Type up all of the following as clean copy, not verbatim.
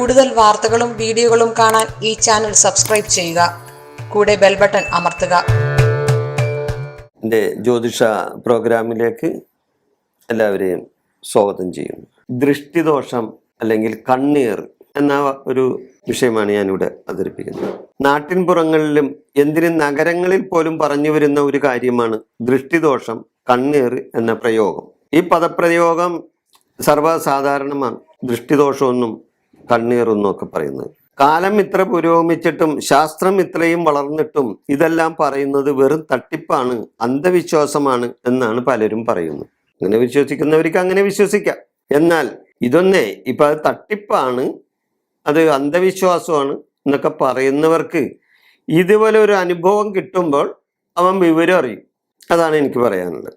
കൂടുതൽ വാർത്തകളും വീഡിയോകളും കാണാൻ ഈ ചാനൽ സബ്സ്ക്രൈബ് ചെയ്യുക. കൂടെ ബെൽ ബട്ടൺ അമർത്തുക. എൻ്റെ ജ്യോതിഷ പ്രോഗ്രാമിലേക്ക് എല്ലാവരെയും സ്വാഗതം ചെയ്യുന്നു. ദൃഷ്ടിദോഷം അല്ലെങ്കിൽ കണ്ണീർ എന്ന ഒരു വിഷയമാണ് ഞാനിവിടെ അവതരിപ്പിക്കുന്നത്. നാട്ടിൻപുറങ്ങളിലും എന്തിനും നഗരങ്ങളിൽ പോലും പറഞ്ഞു വരുന്ന ഒരു കാര്യമാണ് ദൃഷ്ടിദോഷം, കണ്ണീർ എന്ന പ്രയോഗം. ഈ പദപ്രയോഗം സർവ്വസാധാരണമാണ്. ദൃഷ്ടിദോഷമൊന്നും കണ്ണീറൊന്നും ഒക്കെ പറയുന്നത്. കാലം ഇത്ര പുരോഗമിച്ചിട്ടും ശാസ്ത്രം ഇത്രയും വളർന്നിട്ടും ഇതെല്ലാം പറയുന്നത് വെറും തട്ടിപ്പാണ്, അന്ധവിശ്വാസമാണ് എന്നാണ് പലരും പറയുന്നത്. അങ്ങനെ വിശ്വസിക്കുന്നവർക്ക് അങ്ങനെ വിശ്വസിക്കാം. എന്നാൽ ഇതൊന്നേ ഇപ്പം അത് തട്ടിപ്പാണ്, അത് അന്ധവിശ്വാസമാണ് എന്നൊക്കെ പറയുന്നവർക്ക് ഇതുപോലെ ഒരു അനുഭവം കിട്ടുമ്പോൾ അവൻ വിവരം അറിയും. അതാണ് എനിക്ക് പറയാനുള്ളത്.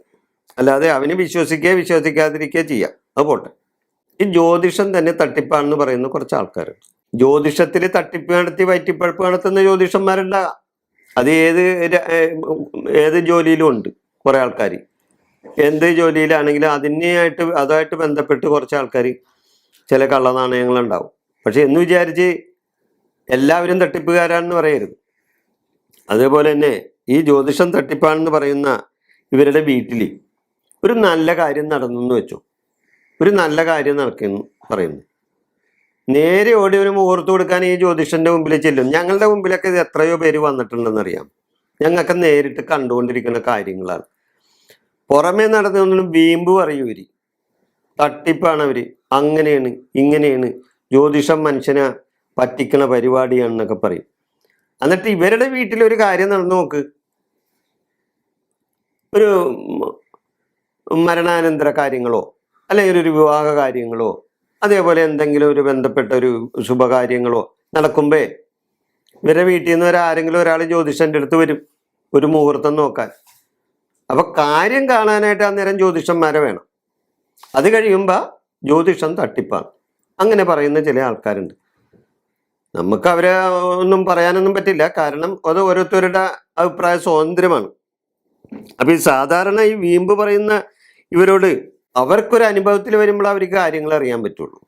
അല്ലാതെ അവന് വിശ്വസിക്കാതിരിക്കുക ചെയ്യാം. അത് പോട്ടെ. ഈ ജ്യോതിഷം തന്നെ തട്ടിപ്പാണെന്ന് പറയുന്ന കുറച്ച് ആൾക്കാരുണ്ട്. ജ്യോതിഷത്തിൽ തട്ടിപ്പ് നടത്തി വയറ്റിപ്പഴപ്പ് നടത്തുന്ന ജ്യോതിഷന്മാരുണ്ടാകാം. അത് ഏത് ജോലിയിലും ഉണ്ട്. കുറേ ആൾക്കാർ എന്ത് ജോലിയിലാണെങ്കിലും അതുമായിട്ട് ബന്ധപ്പെട്ട് കുറച്ച് ആൾക്കാർ ചില കള്ളനാണയങ്ങളുണ്ടാവും. പക്ഷെ എന്ന് വിചാരിച്ച് എല്ലാവരും തട്ടിപ്പുകാരാണെന്ന് പറയരുത്. അതേപോലെ തന്നെ ഈ ജ്യോതിഷം തട്ടിപ്പാണെന്ന് പറയുന്ന ഇവരുടെ വീട്ടിൽ ഒരു നല്ല കാര്യം നടന്നെന്ന് വെച്ചു. ഒരു നല്ല കാര്യം നടക്കുന്നു പറയുന്നു. നേരെ ഓടി ഒരു മുഹൂർത്ത് കൊടുക്കാൻ ഈ ജ്യോതിഷന്റെ മുമ്പിൽ ചെല്ലും. ഞങ്ങളുടെ മുമ്പിലൊക്കെ ഇത് എത്രയോ പേര് വന്നിട്ടുണ്ടെന്നറിയാം. ഞങ്ങൾക്ക് നേരിട്ട് കണ്ടുകൊണ്ടിരിക്കുന്ന കാര്യങ്ങളാണ്. പുറമേ നടന്നൊന്നും വീമ്പ് പറയൂര്, തട്ടിപ്പാണ് അവര്, അങ്ങനെയാണ് ഇങ്ങനെയാണ്, ജ്യോതിഷം മനുഷ്യനെ പറ്റിക്കണ പരിപാടിയാണെന്നൊക്കെ പറയും. എന്നിട്ട് ഇവരുടെ വീട്ടിലൊരു കാര്യം നടന്നു നോക്ക്. ഒരു മരണാനന്തര കാര്യങ്ങളോ അല്ലെങ്കിൽ ഒരു വിവാഹ കാര്യങ്ങളോ അതേപോലെ എന്തെങ്കിലും ഒരു ബന്ധപ്പെട്ട ഒരു ശുഭകാര്യങ്ങളോ നടക്കുമ്പേ ഇവരുടെ വീട്ടിൽ നിന്ന് ആരെങ്കിലും ഒരാൾ ജ്യോതിഷൻ്റെ അടുത്ത് വരും ഒരു മുഹൂർത്തം നോക്കാൻ. അപ്പൊ കാര്യം കാണാനായിട്ട് അന്നേരം ജ്യോതിഷന്മാരെ വേണം. അത് കഴിയുമ്പോൾ ജ്യോതിഷം തട്ടിപ്പാണ് അങ്ങനെ പറയുന്ന ചില ആൾക്കാരുണ്ട്. നമുക്ക് അവരെ ഒന്നും പറയാനൊന്നും പറ്റില്ല. കാരണം അത് ഓരോരുത്തരുടെ അഭിപ്രായ സ്വാതന്ത്ര്യമാണ്. അപ്പൊ ഈ സാധാരണ ഈ വീമ്പ് പറയുന്ന ഇവരോട് അവർക്കൊരു അനുഭവത്തിൽ വരുമ്പോൾ അവർക്ക് കാര്യങ്ങൾ അറിയാൻ പറ്റുള്ളൂ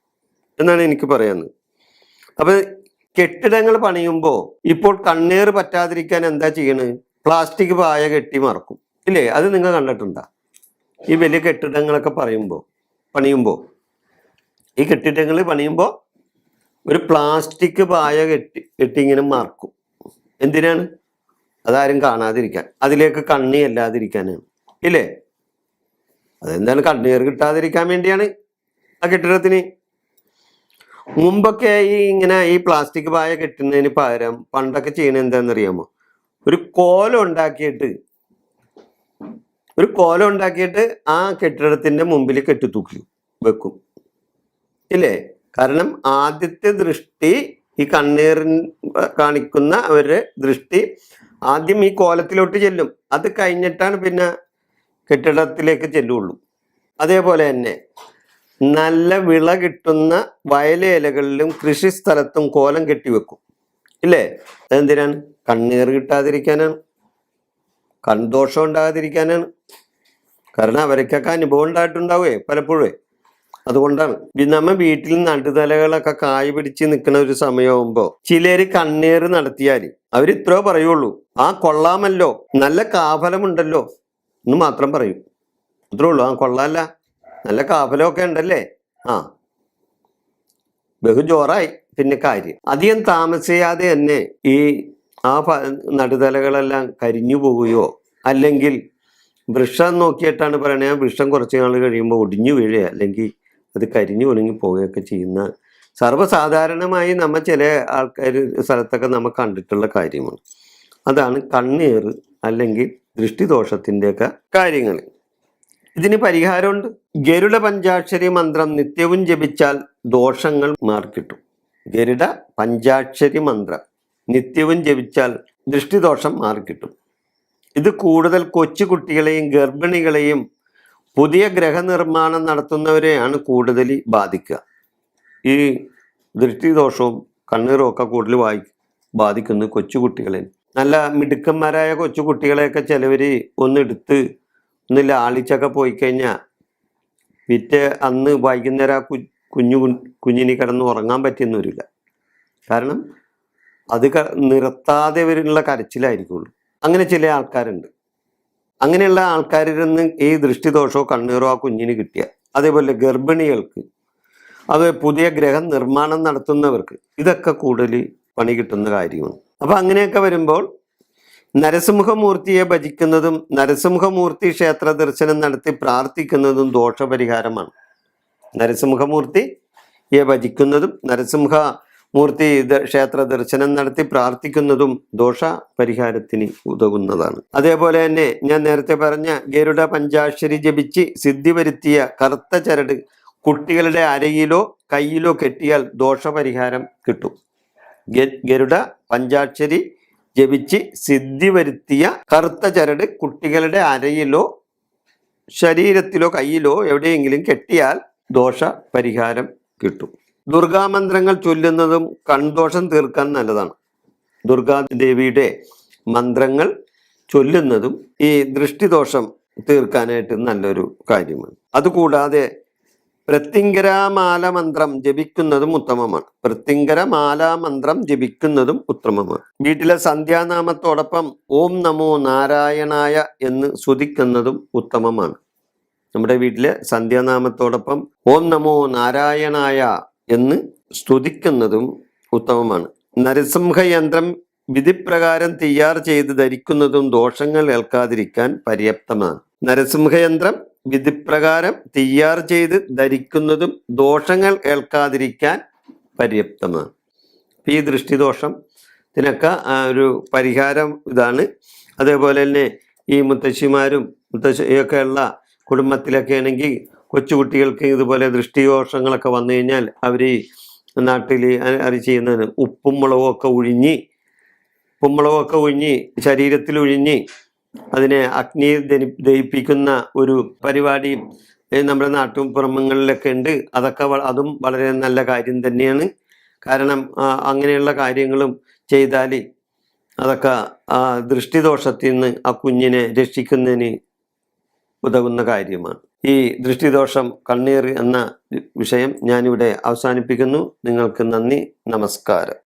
എന്നാണ് എനിക്ക് പറയാനുള്ളത്. അപ്പൊ കെട്ടിടങ്ങൾ പണിയുമ്പോൾ ഇപ്പോൾ കണ്ണീർ പറ്റാതിരിക്കാൻ എന്താ ചെയ്യണത്? പ്ലാസ്റ്റിക് പായ കെട്ടി മറക്കും, ഇല്ലേ? അത് നിങ്ങൾ കണ്ടിട്ടുണ്ടോ? ഈ വലിയ കെട്ടിടങ്ങളൊക്കെ പണിയുമ്പോൾ ഈ കെട്ടിടങ്ങൾ പണിയുമ്പോൾ ഒരു പ്ലാസ്റ്റിക് പായ കെട്ടി ഇങ്ങനെ മറക്കും. എന്തിനാണ്? അതാരും കാണാതിരിക്കാൻ, അതിലേക്ക് കണ്ണി അല്ലാതിരിക്കാനാണ്, ഇല്ലേ? അതെന്താണ്? കണ്ണീർ കിട്ടാതിരിക്കാൻ വേണ്ടിയാണ് ആ കെട്ടിടത്തിന്. മുമ്പൊക്കെ ഈ പ്ലാസ്റ്റിക് പായ കെട്ടുന്നതിന് പകരം പണ്ടൊക്കെ ചെയ്യണത് എന്താണെന്നറിയാമോ? ഒരു കോലം ഉണ്ടാക്കിയിട്ട് ആ കെട്ടിടത്തിന്റെ മുമ്പിൽ കെട്ടിത്തൂക്കി വെക്കും, ഇല്ലേ? കാരണം ആദ്യത്തെ ദൃഷ്ടി ഈ കണ്ണീറിൻ കാണിക്കുന്ന അവരുടെ ദൃഷ്ടി ആദ്യം ഈ കോലത്തിലോട്ട് ചെല്ലും. അത് കഴിഞ്ഞിട്ടാണ് പിന്നെ കെട്ടിടത്തിലേക്ക് ചെല്ലുള്ളൂ. അതേപോലെ തന്നെ നല്ല വിള കിട്ടുന്ന വയലേലകളിലും കൃഷി സ്ഥലത്തും കോലം കെട്ടിവെക്കും, ഇല്ലേ? അതെന്തിനാണ്? കണ്ണീർ കിട്ടാതിരിക്കാനാണ്, കൺദോഷം ഉണ്ടാകാതിരിക്കാനാണ്. കാരണം അവർക്കൊക്കെ അനുഭവം ഉണ്ടായിട്ടുണ്ടാവേ പലപ്പോഴേ. അതുകൊണ്ടാണ്. നമ്മ വീട്ടിൽ നടുതലകളൊക്കെ കായ് പിടിച്ച് നിൽക്കുന്ന ഒരു സമയമാകുമ്പോൾ ചിലര് കണ്ണീർ നടത്തിയാൽ അവരിത്രയോ പറയുള്ളൂ, ആ കൊള്ളാമല്ലോ, നല്ല കാഫലമുണ്ടല്ലോ എന്ന് മാത്രം പറയും. അത്രേ ഉള്ളൂ. ആ കൊള്ളാല്ല, നല്ല കാഫലമൊക്കെ ഉണ്ടല്ലേ, ബഹുജോറായി. പിന്നെ കാര്യം അധികം താമസിയാതെ തന്നെ ആ നടുതലകളെല്ലാം കരിഞ്ഞു പോവുകയോ അല്ലെങ്കിൽ വൃക്ഷം നോക്കിയിട്ടാണ് പറയണേ, ആ വൃക്ഷം കുറച്ച് നാൾ കഴിയുമ്പോൾ ഒടിഞ്ഞു വീഴുക അല്ലെങ്കിൽ അത് കരിഞ്ഞു ഒണങ്ങി പോവുകയൊക്കെ ചെയ്യുന്ന സർവ്വസാധാരണമായി നമ്മൾ ചില ആൾക്കാർ സ്ഥലത്തൊക്കെ നമ്മൾ കണ്ടിട്ടുള്ള കാര്യമാണ്. അതാണ് കണ്ണീർ അല്ലെങ്കിൽ ദൃഷ്ടിദോഷത്തിൻ്റെയൊക്കെ കാര്യങ്ങൾ. ഇതിന് പരിഹാരമുണ്ട്. ഗരുഡ പഞ്ചാക്ഷരി മന്ത്രം നിത്യവും ജപിച്ചാൽ ദോഷങ്ങൾ മാറിക്കിട്ടും. ഗരുഡ പഞ്ചാക്ഷരി മന്ത്രം നിത്യവും ജപിച്ചാൽ ദൃഷ്ടിദോഷം മാറിക്കിട്ടും. ഇത് കൂടുതൽ കൊച്ചുകുട്ടികളെയും ഗർഭിണികളെയും പുതിയ ഗ്രഹനിർമ്മാണം നടത്തുന്നവരെയാണ് കൂടുതൽ ബാധിക്കുക. ഈ ദൃഷ്ടിദോഷവും കണ്ണീറും ഒക്കെ കൂടുതൽ ബാധിക്കുന്നത് കൊച്ചുകുട്ടികളെ. നല്ല മിടുക്കന്മാരായ കൊച്ചുകുട്ടികളെയൊക്കെ ചിലവർ ഒന്നെടുത്ത് ലാളിച്ചൊക്കെ പോയി കഴിഞ്ഞാൽ അന്ന് വൈകുന്നേരം ആ കുഞ്ഞിന് കിടന്ന് ഉറങ്ങാൻ പറ്റിയെന്ന് വരില്ല. കാരണം അത് നിർത്താതെ വരുന്ന കരച്ചിലായിരിക്കുള്ളൂ. അങ്ങനെ ചില ആൾക്കാരുണ്ട്. അങ്ങനെയുള്ള ആൾക്കാരിൽ നിന്ന് ഈ ദൃഷ്ടിദോഷമോ കണ്ണീറോ ആ കുഞ്ഞിന് കിട്ടിയ, അതേപോലെ ഗർഭിണികൾക്ക്, അത് പുതിയ ഗ്രഹം നിർമ്മാണം നടത്തുന്നവർക്ക്, ഇതൊക്കെ കൂടുതൽ പണി കിട്ടുന്ന കാര്യമാണ്. അപ്പം അങ്ങനെയൊക്കെ വരുമ്പോൾ നരസിംഹമൂർത്തിയെ ഭജിക്കുന്നതും നരസിംഹമൂർത്തി ക്ഷേത്ര ദർശനം നടത്തി പ്രാർത്ഥിക്കുന്നതും ദോഷപരിഹാരമാണ്. നരസിംഹമൂർത്തിയെ ഭജിക്കുന്നതും നരസിംഹമൂർത്തി ക്ഷേത്ര ദർശനം നടത്തി പ്രാർത്ഥിക്കുന്നതും ദോഷ പരിഹാരത്തിന് ഉതകുന്നതാണ്. അതേപോലെ തന്നെ ഞാൻ നേരത്തെ പറഞ്ഞ ഗരുഡ പഞ്ചാക്ഷരി ജപിച്ച് സിദ്ധി വരുത്തിയ കറുത്ത ചരട് കുട്ടികളുടെ അരയിലോ കയ്യിലോ കെട്ടിയാൽ ദോഷപരിഹാരം കിട്ടും. ഗരുഡ പഞ്ചാക്ഷരി ജപിച്ച് സിദ്ധി വരുത്തിയ കറുത്ത ചരട് കുട്ടികളുടെ അരയിലോ ശരീരത്തിലോ കയ്യിലോ എവിടെയെങ്കിലും കെട്ടിയാൽ ദോഷ പരിഹാരം കിട്ടും. ദുർഗാമന്ത്രങ്ങൾ ചൊല്ലുന്നതും കൺദോഷം തീർക്കാൻ നല്ലതാണ്. ദുർഗാദേവിയുടെ മന്ത്രങ്ങൾ ചൊല്ലുന്നതും ഈ ദൃഷ്ടിദോഷം തീർക്കാനായിട്ട് നല്ലൊരു കാര്യമാണ്. അതുകൂടാതെ പ്രത്യങ്കരമാല മന്ത്രം ജപിക്കുന്നതും ഉത്തമമാണ്. പ്രത്യങ്കരമാല മന്ത്രം ജപിക്കുന്നതും ഉത്തമമാണ്. വീട്ടിലെ സന്ധ്യാനാമത്തോടൊപ്പം ഓം നമോ നാരായണായ എന്ന് സ്തുതിക്കുന്നതും ഉത്തമമാണ്. നമ്മുടെ വീട്ടിലെ സന്ധ്യാനാമത്തോടൊപ്പം ഓം നമോ നാരായണായ എന്ന് സ്തുതിക്കുന്നതും ഉത്തമമാണ്. നരസിംഹയന്ത്രം വിധിപ്രകാരം തയ്യാർ ചെയ്ത് ധരിക്കുന്നതും ദോഷങ്ങൾ ഏൽക്കാതിരിക്കാൻ പര്യാപ്തമാണ്. നരസിംഹയന്ത്രം വിധിപ്രകാരം തയ്യാർ ചെയ്ത് ധരിക്കുന്നതും ദോഷങ്ങൾ ഏൽക്കാതിരിക്കാൻ പര്യാപ്തമാണ്. ഈ ദൃഷ്ടിദോഷത്തിനൊക്കെ ഒരു പരിഹാരം ഇതാണ്. അതേപോലെ തന്നെ ഈ മുത്തശ്ശിമാരും മുത്തശ്ശിയൊക്കെ ഉള്ള കുടുംബത്തിലൊക്കെ ആണെങ്കിൽ കൊച്ചുകുട്ടികൾക്ക് ഇതുപോലെ ദൃഷ്ടിദോഷങ്ങളൊക്കെ വന്നു കഴിഞ്ഞാൽ അവർ നാട്ടിൽ അത് ചെയ്യുന്നതിന് ഉപ്പും മുളകൊക്കെ ഒഴിഞ്ഞ് ശരീരത്തിൽ ഒഴിഞ്ഞ് അതിനെ അഗ്നി ദഹിപ്പിക്കുന്ന ഒരു പരിപാടിയും നമ്മുടെ നാട്ടുപുറങ്ങളിലൊക്കെ ഉണ്ട്. അതും വളരെ നല്ല കാര്യം തന്നെയാണ്. കാരണം അങ്ങനെയുള്ള കാര്യങ്ങളും ചെയ്താൽ അതൊക്കെ ദൃഷ്ടിദോഷത്തിൽ നിന്ന് ആ കുഞ്ഞിനെ രക്ഷിക്കുന്നതിന് ഉതകുന്ന കാര്യമാണ്. ഈ ദൃഷ്ടിദോഷം കണ്ണീർ എന്ന വിഷയം ഞാനിവിടെ അവസാനിപ്പിക്കുന്നു. നിങ്ങൾക്ക് നന്ദി, നമസ്കാരം.